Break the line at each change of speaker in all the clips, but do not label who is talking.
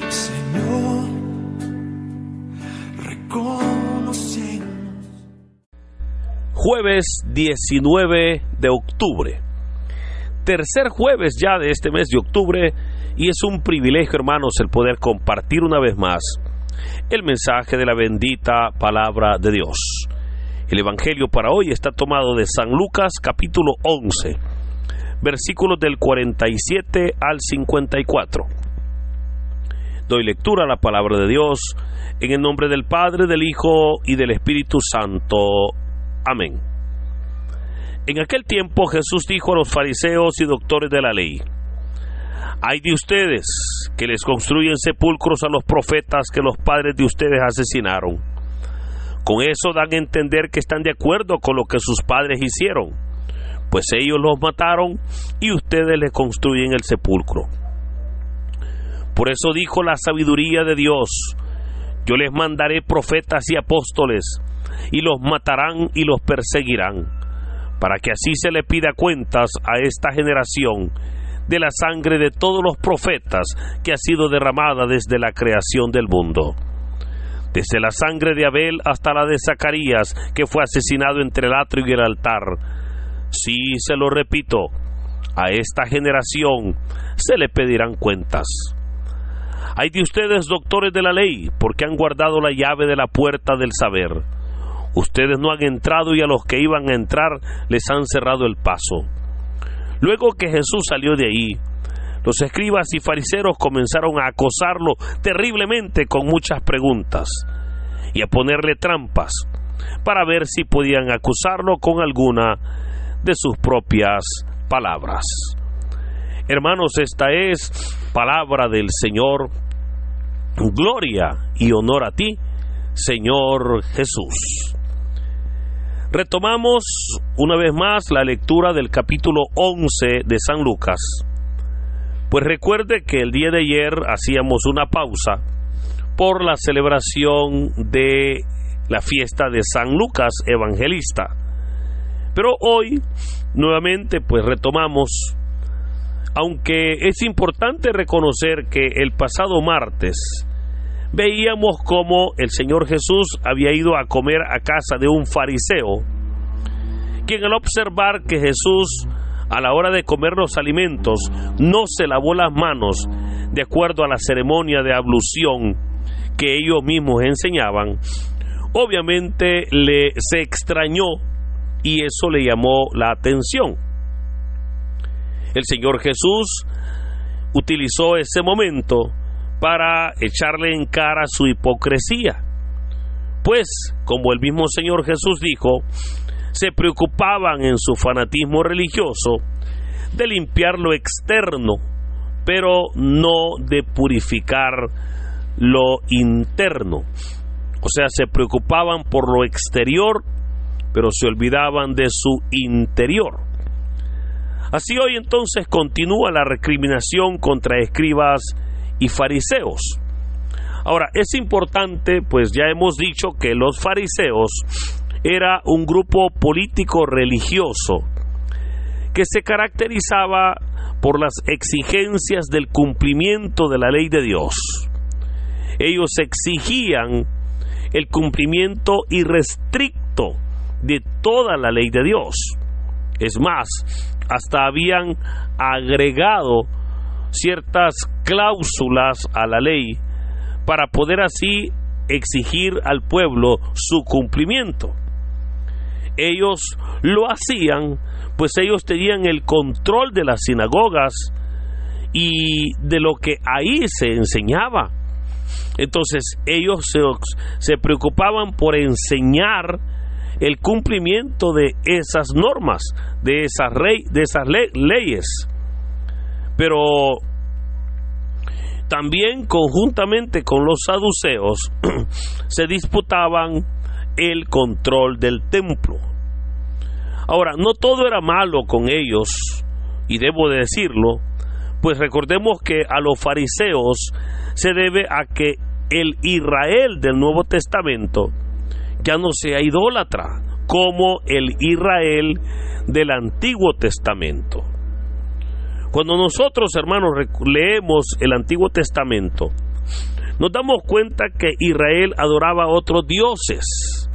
Señor, reconocemos.
Jueves 19 de octubre. Tercer jueves ya de este mes de octubre, y es un privilegio, hermanos, el poder compartir una vez más el mensaje de la bendita palabra de Dios. El evangelio para hoy está tomado de San Lucas capítulo 11, versículos del 47 al 54. Doy lectura a la palabra de Dios en el nombre del Padre, del Hijo y del Espíritu Santo. Amén. En aquel tiempo Jesús dijo a los fariseos y doctores de la ley: «Ay de ustedes, que les construyen sepulcros a los profetas que los padres de ustedes asesinaron. Con eso dan a entender que están de acuerdo con lo que sus padres hicieron, pues ellos los mataron y ustedes les construyen el sepulcro. Por eso dijo la sabiduría de Dios: yo les mandaré profetas y apóstoles, y los matarán y los perseguirán, para que así se le pida cuentas a esta generación de la sangre de todos los profetas que ha sido derramada desde la creación del mundo, desde la sangre de Abel hasta la de Zacarías, que fue asesinado entre el atrio y el altar. Sí, se lo repito, a esta generación se le pedirán cuentas. Ay de ustedes, doctores de la ley, porque han guardado la llave de la puerta del saber. Ustedes no han entrado y a los que iban a entrar les han cerrado el paso». Luego que Jesús salió de ahí, los escribas y fariseos comenzaron a acosarlo terriblemente con muchas preguntas y a ponerle trampas para ver si podían acusarlo con alguna de sus propias palabras. Hermanos, esta es palabra del Señor. Gloria y honor a ti, Señor Jesús. Retomamos una vez más la lectura del capítulo 11 de San Lucas. Pues recuerde que el día de ayer hacíamos una pausa por la celebración de la fiesta de San Lucas Evangelista. Pero hoy nuevamente pues retomamos, aunque es importante reconocer que el pasado martes veíamos cómo el Señor Jesús había ido a comer a casa de un fariseo, quien al observar que Jesús a la hora de comer los alimentos no se lavó las manos de acuerdo a la ceremonia de ablución que ellos mismos enseñaban, obviamente se extrañó y eso le llamó la atención. El Señor Jesús utilizó ese momento para echarle en cara su hipocresía, pues, como el mismo Señor Jesús dijo, se preocupaban en su fanatismo religioso de limpiar lo externo, pero no de purificar lo interno. O sea, se preocupaban por lo exterior, pero se olvidaban de su interior. Así hoy entonces continúa la recriminación contra escribas y fariseos. Ahora, es importante, pues ya hemos dicho que los fariseos era un grupo político religioso que se caracterizaba por las exigencias del cumplimiento de la ley de Dios. Ellos exigían el cumplimiento irrestricto de toda la ley de Dios. Es más, hasta habían agregado ciertas cláusulas a la ley para poder así exigir al pueblo su cumplimiento. Ellos lo hacían, pues ellos tenían el control de las sinagogas y de lo que ahí se enseñaba. Entonces ellos se preocupaban por enseñar el cumplimiento de esas normas, de esas leyes. Pero también conjuntamente con los saduceos se disputaban el control del templo. Ahora, no todo era malo con ellos, y debo de decirlo, pues recordemos que a los fariseos se debe a que el Israel del Nuevo Testamento ya no sea idólatra como el Israel del Antiguo Testamento. Cuando nosotros, hermanos, leemos el Antiguo Testamento, nos damos cuenta que Israel adoraba a otros dioses,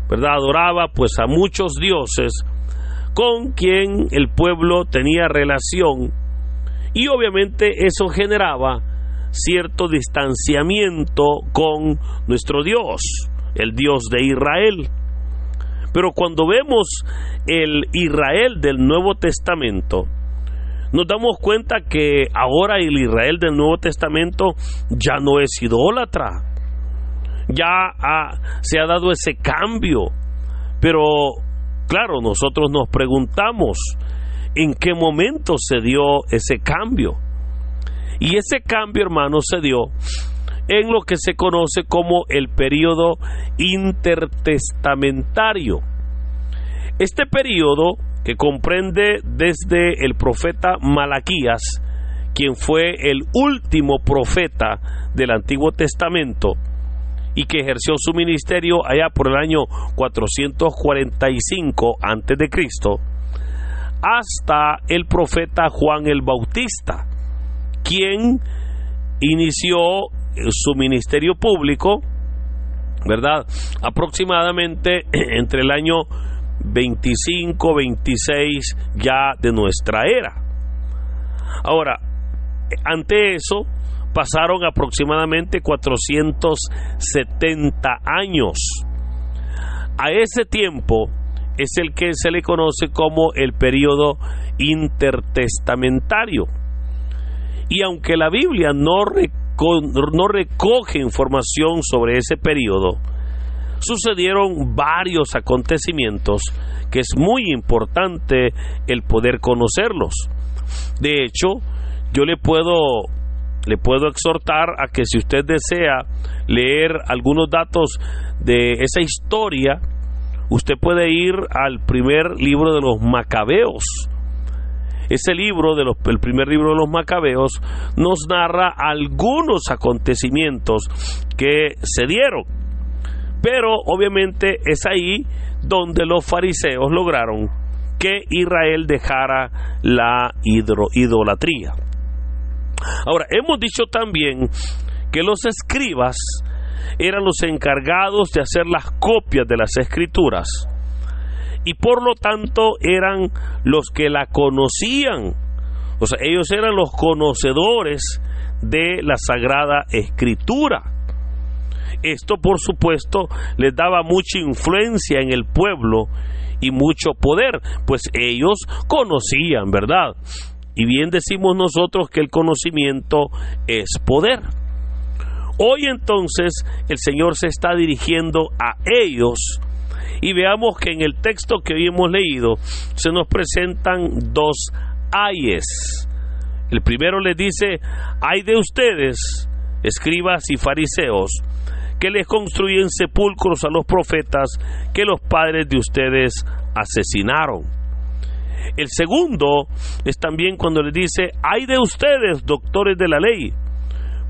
¿verdad? Adoraba pues a muchos dioses con quien el pueblo tenía relación, y obviamente eso generaba cierto distanciamiento con nuestro Dios, el Dios de Israel. Pero cuando vemos el Israel del Nuevo Testamento, nos damos cuenta que ahora el Israel del Nuevo Testamento ya no es idólatra, se ha dado ese cambio. Pero claro, nosotros nos preguntamos en qué momento se dio ese cambio. Y ese cambio, hermanos, se dio en lo que se conoce como el período intertestamentario. Este período, que comprende desde el profeta Malaquías, quien fue el último profeta del Antiguo Testamento y que ejerció su ministerio allá por el año 445 a.C., hasta el profeta Juan el Bautista, quien inició su ministerio público, ¿verdad?, aproximadamente entre el año 25, 26 ya de nuestra era. Ahora, ante eso pasaron aproximadamente 470 años. A ese tiempo es el que se le conoce como el período intertestamentario. Y aunque la Biblia no recoge información sobre ese período, sucedieron varios acontecimientos que es muy importante el poder conocerlos. De hecho, yo le puedo exhortar a que, si usted desea leer algunos datos de esa historia, usted puede ir al primer libro de los Macabeos. Ese libro, el primer libro de los Macabeos, nos narra algunos acontecimientos que se dieron. Pero obviamente es ahí donde los fariseos lograron que Israel dejara la idolatría. Ahora, hemos dicho también que los escribas eran los encargados de hacer las copias de las escrituras, y por lo tanto eran los que la conocían. O sea, ellos eran los conocedores de la Sagrada Escritura. Esto, por supuesto, les daba mucha influencia en el pueblo y mucho poder, pues ellos conocían, ¿verdad? Y bien decimos nosotros que el conocimiento es poder. Hoy entonces el Señor se está dirigiendo a ellos, y veamos que en el texto que hoy hemos leído se nos presentan dos ayes. El primero les dice: ay de ustedes, escribas y fariseos, que les construyen sepulcros a los profetas que los padres de ustedes asesinaron. El segundo es también cuando les dice: ay de ustedes, doctores de la ley,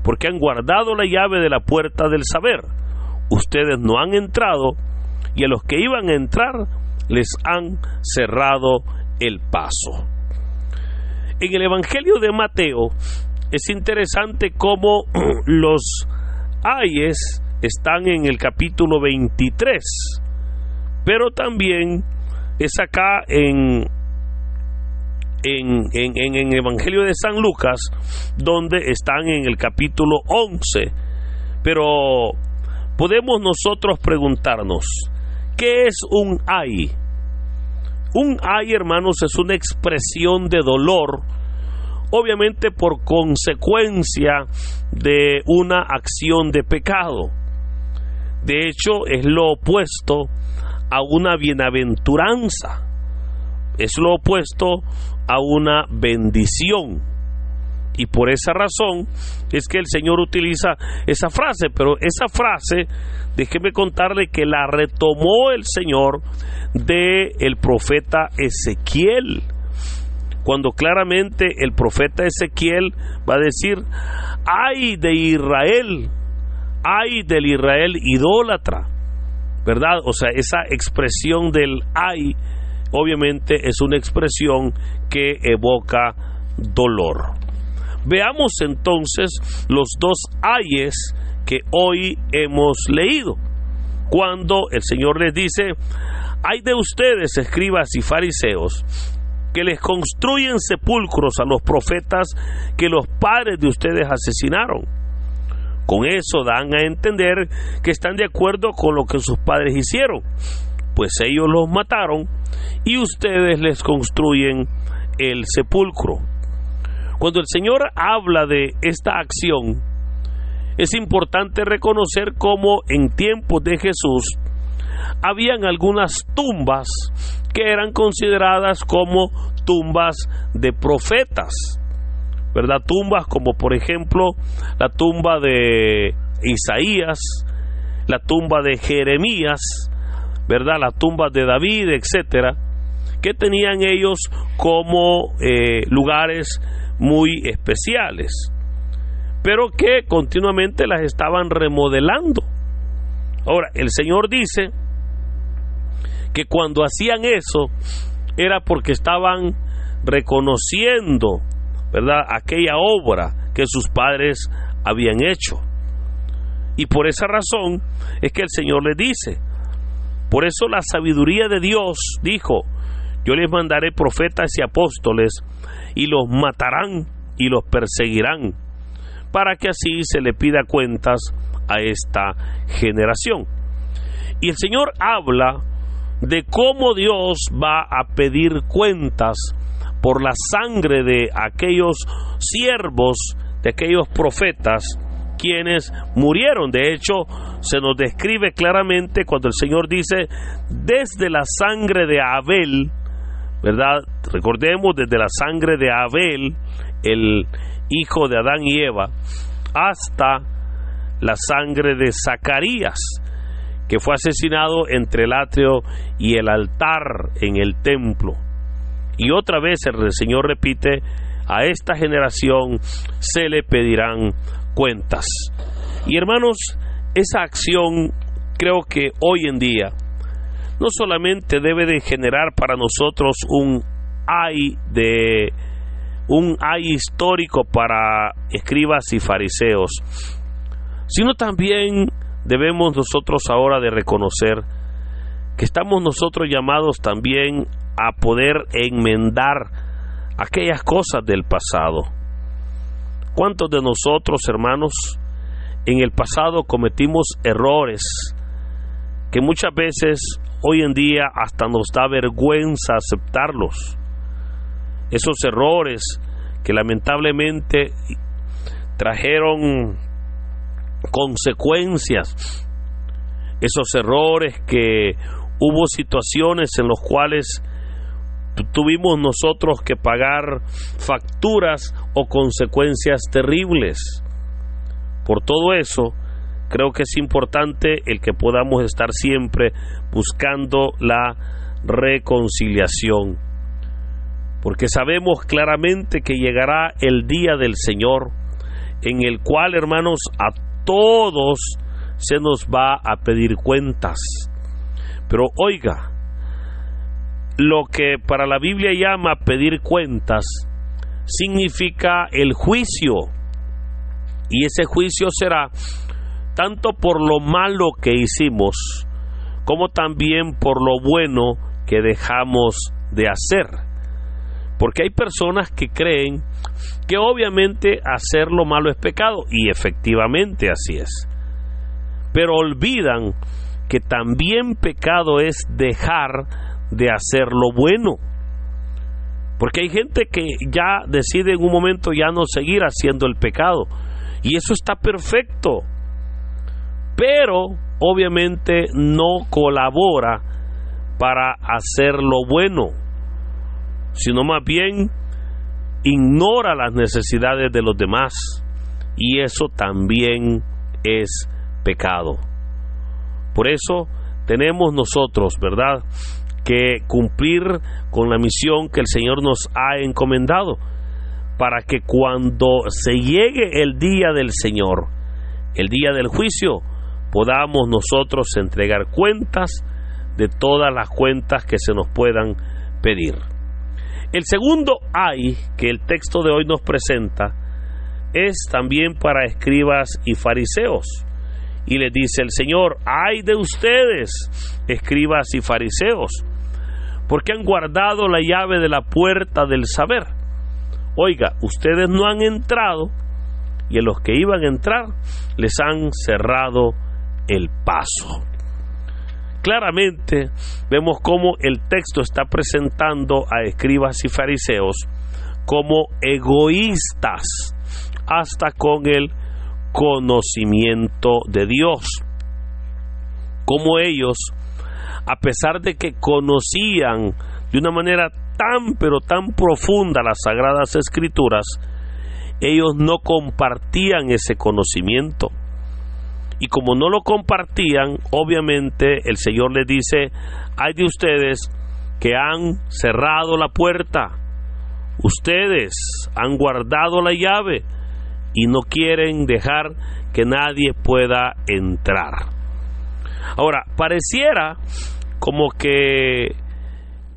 porque han guardado la llave de la puerta del saber. Ustedes no han entrado, y a los que iban a entrar les han cerrado el paso. En el Evangelio de Mateo es interesante cómo los ayes están en el capítulo 23, pero también es acá en el Evangelio de San Lucas, donde están en el capítulo 11. Pero podemos nosotros preguntarnos, ¿qué es un ay? Un ay, hermanos, es una expresión de dolor, obviamente por consecuencia de una acción de pecado. De hecho, es lo opuesto a una bienaventuranza, es lo opuesto a una bendición. Y por esa razón es que el Señor utiliza esa frase. Pero esa frase, déjeme contarle que la retomó el Señor del profeta Ezequiel, cuando claramente el profeta Ezequiel va a decir: ay de Israel, ay del Israel idólatra, ¿verdad? O sea, esa expresión del ay obviamente es una expresión que evoca dolor. Veamos entonces los dos ayes que hoy hemos leído. Cuando el Señor les dice: ay de ustedes, escribas y fariseos, que les construyen sepulcros a los profetas que los padres de ustedes asesinaron. Con eso dan a entender que están de acuerdo con lo que sus padres hicieron, pues ellos los mataron y ustedes les construyen el sepulcro. Cuando el Señor habla de esta acción, es importante reconocer cómo en tiempos de Jesús habían algunas tumbas que eran consideradas como tumbas de profetas, ¿verdad? Tumbas como por ejemplo la tumba de Isaías, la tumba de Jeremías, ¿verdad? La tumba de David, etcétera, que tenían ellos como lugares muy especiales, pero que continuamente las estaban remodelando. Ahora, el Señor dice que cuando hacían eso era porque estaban reconociendo, ¿verdad?, aquella obra que sus padres habían hecho. Y por esa razón es que el Señor les dice: por eso la sabiduría de Dios dijo: yo les mandaré profetas y apóstoles, y los matarán y los perseguirán, para que así se le pida cuentas a esta generación. Y el Señor habla de cómo Dios va a pedir cuentas por la sangre de aquellos siervos, de aquellos profetas quienes murieron. De hecho, se nos describe claramente cuando el Señor dice: desde la sangre de Abel, ¿verdad? Recordemos, desde la sangre de Abel, el hijo de Adán y Eva, hasta la sangre de Zacarías, que fue asesinado entre el atrio y el altar en el templo. Y otra vez el Señor repite: a esta generación se le pedirán cuentas. Y hermanos, esa acción creo que hoy en día no solamente debe de generar para nosotros un ay histórico para escribas y fariseos, sino también debemos nosotros ahora de reconocer que estamos nosotros llamados también a poder enmendar aquellas cosas del pasado. ¿Cuántos de nosotros, hermanos, en el pasado cometimos errores que muchas veces hoy en día hasta nos da vergüenza aceptarlos? Esos errores que lamentablemente trajeron consecuencias, esos errores que hubo situaciones en los cuales tuvimos nosotros que pagar facturas o consecuencias terribles. Por todo eso, creo que es importante el que podamos estar siempre buscando la reconciliación, porque sabemos claramente que llegará el día del Señor, en el cual, hermanos, a todos se nos va a pedir cuentas. Pero oiga, lo que para la Biblia llama pedir cuentas significa el juicio, y ese juicio será tanto por lo malo que hicimos como también por lo bueno que dejamos de hacer. Porque hay personas que creen que obviamente hacer lo malo es pecado, y efectivamente así es, pero olvidan que también pecado es dejar de hacer lo bueno. Porque hay gente que ya decide en un momento ya no seguir haciendo el pecado, y eso está perfecto, pero obviamente no colabora para hacer lo bueno, sino más bien ignora las necesidades de los demás, y eso también es pecado. Por eso tenemos nosotros, ¿verdad?, que cumplir con la misión que el Señor nos ha encomendado, para que cuando se llegue el día del Señor, el día del juicio, podamos nosotros entregar cuentas de todas las cuentas que se nos puedan pedir. El segundo ay que el texto de hoy nos presenta es también para escribas y fariseos. Y les dice el Señor: ay de ustedes, escribas y fariseos, porque han guardado la llave de la puerta del saber. Oiga, ustedes no han entrado, y a los que iban a entrar les han cerrado el paso. Claramente vemos cómo el texto está presentando a escribas y fariseos como egoístas hasta con el conocimiento de Dios. Como ellos, a pesar de que conocían de una manera tan pero tan profunda las Sagradas Escrituras, ellos no compartían ese conocimiento. Y como no lo compartían, obviamente el Señor les dice: ay de ustedes que han cerrado la puerta, ustedes han guardado la llave y no quieren dejar que nadie pueda entrar. Ahora, pareciera como que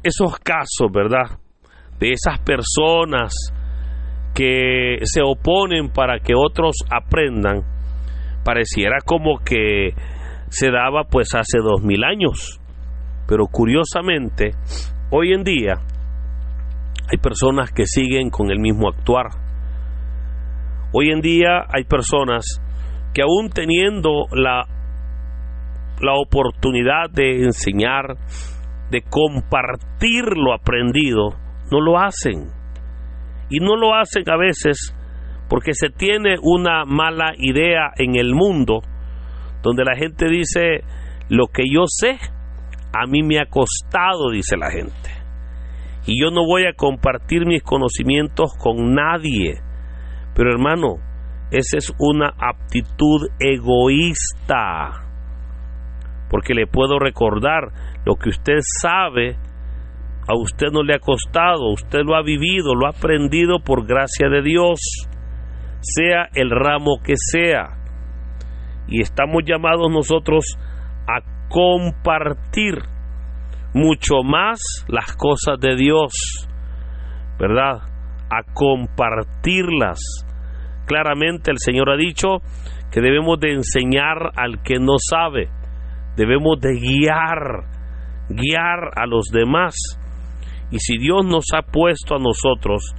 esos casos, ¿verdad?, de esas personas que se oponen para que otros aprendan, pareciera como que se daba pues hace 2000 años. Pero curiosamente, hoy en día hay personas que siguen con el mismo actuar. Hoy en día hay personas que, aún teniendo la oportunidad de enseñar, de compartir lo aprendido, no lo hacen. Y no lo hacen a veces porque se tiene una mala idea en el mundo, donde la gente dice: lo que yo sé, a mí me ha costado, dice la gente, y yo no voy a compartir mis conocimientos con nadie. Pero hermano, esa es una actitud egoísta, porque le puedo recordar: lo que usted sabe, a usted no le ha costado, usted lo ha vivido, lo ha aprendido por gracia de Dios, sea el ramo que sea. Y estamos llamados nosotros a compartir mucho más las cosas de Dios, ¿verdad?, a compartirlas. Claramente el Señor ha dicho que debemos de enseñar al que no sabe, debemos de guiar a los demás. Y si Dios nos ha puesto a nosotros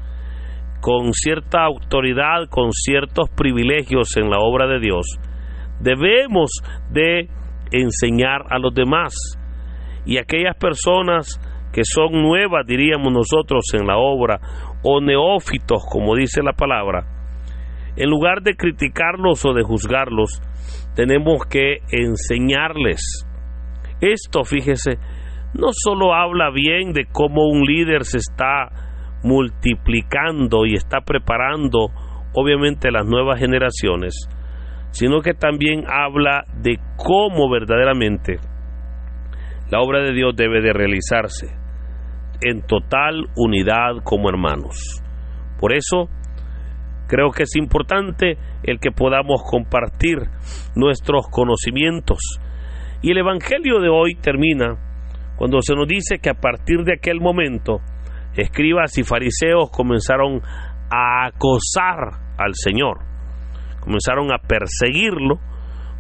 con cierta autoridad, con ciertos privilegios en la obra de Dios, debemos de enseñar a los demás. Y aquellas personas que son nuevas, diríamos nosotros, en la obra, o neófitos, como dice la palabra, en lugar de criticarlos o de juzgarlos, tenemos que enseñarles. Esto, fíjese, no solo habla bien de cómo un líder se está multiplicando y está preparando, obviamente, las nuevas generaciones, sino que también habla de cómo verdaderamente la obra de Dios debe de realizarse en total unidad como hermanos. Por eso creo que es importante el que podamos compartir nuestros conocimientos. Y el Evangelio de hoy termina cuando se nos dice que a partir de aquel momento, escribas y fariseos comenzaron a acosar al Señor, comenzaron a perseguirlo,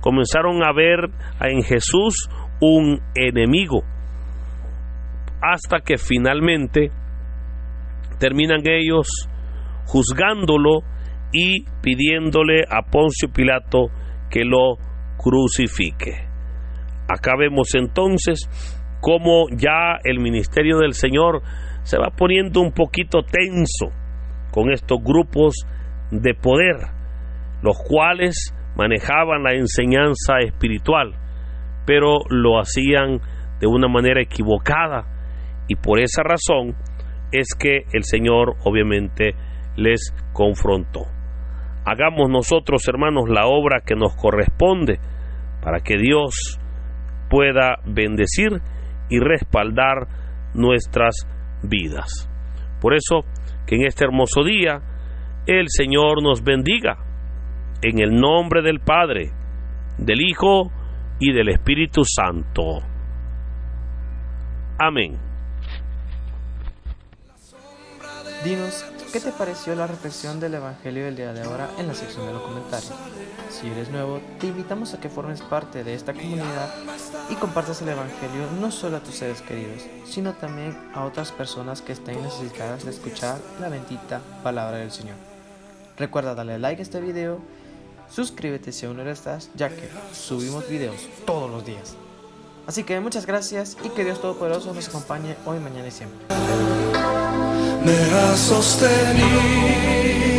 comenzaron a ver en Jesús un enemigo, hasta que finalmente terminan ellos juzgándolo y pidiéndole a Poncio Pilato que lo crucifique. Acá vemos entonces cómo ya el ministerio del Señor se va poniendo un poquito tenso con estos grupos de poder, los cuales manejaban la enseñanza espiritual, pero lo hacían de una manera equivocada, y por esa razón es que el Señor obviamente les confrontó. Hagamos nosotros, hermanos, la obra que nos corresponde para que Dios pueda bendecir y respaldar nuestras vidas. Por eso, que en este hermoso día el Señor nos bendiga, en el nombre del Padre, del Hijo y del Espíritu Santo. Amén.
Dinos, ¿qué te pareció la reflexión del Evangelio del día de ahora en la sección de los comentarios? Si eres nuevo, te invitamos a que formes parte de esta comunidad y compartas el Evangelio no solo a tus seres queridos, sino también a otras personas que estén necesitadas de escuchar la bendita palabra del Señor. Recuerda darle like a este video, suscríbete si aún no lo estás, ya que subimos videos todos los días. Así que muchas gracias y que Dios Todopoderoso nos acompañe hoy, mañana y siempre.
me ha sostenido.